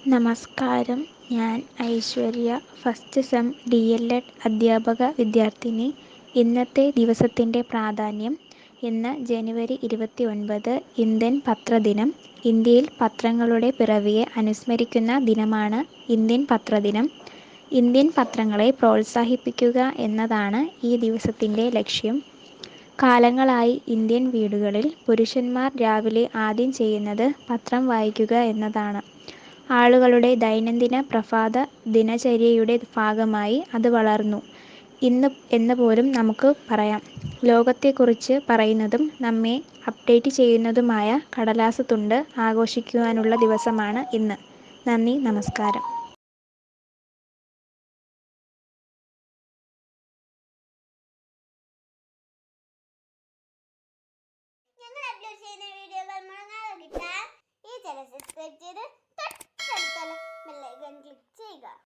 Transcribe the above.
നമസ്കാരം. ഞാൻ Aishwarya, first sem DLED അധ്യാപക വിദ്യാർത്ഥിനി. ഇന്നത്തെ ദിവസത്തിൻ്റെ പ്രാധാന്യം. ഇന്ന് ജനുവരി 29, ഇന്ത്യൻ പത്രദിനം. ഇന്ത്യയിൽ പത്രങ്ങളുടെ പിറവിയെ അനുസ്മരിക്കുന്ന ദിനമാണ് ഇന്ത്യൻ പത്രദിനം. ഇന്ത്യൻ പത്രങ്ങളെ പ്രോത്സാഹിപ്പിക്കുക എന്നതാണ് ഈ ദിവസത്തിൻ്റെ ലക്ഷ്യം. കാലങ്ങളായി ഇന്ത്യൻ വീടുകളിൽ പുരുഷന്മാർ രാവിലെ ആദ്യം ചെയ്യുന്നത് പത്രം വായിക്കുക എന്നതാണ്. ആളുകളുടെ ദൈനംദിന പ്രഭാത ദിനചര്യയുടെ ഭാഗമായി അത് വളർന്നു എന്ന് പോലും നമുക്ക് പറയാം. ലോകത്തെക്കുറിച്ച് പറയുന്നതും നമ്മെ അപ്ഡേറ്റ് ചെയ്യുന്നതുമായ കടലാസ് തുണ്ട് ആഘോഷിക്കുവാനുള്ള ദിവസമാണ് ഇന്ന്. നന്ദി, നമസ്കാരം. ഞങ്ങൾ അപ്ലോഡ് ചെയ്യുന്ന വീഡിയോകൾ മുടങ്ങാതെ കിട്ടാൻ ഈ ചാനൽ സബ്സ്ക്രൈബ് ചെയ്ത്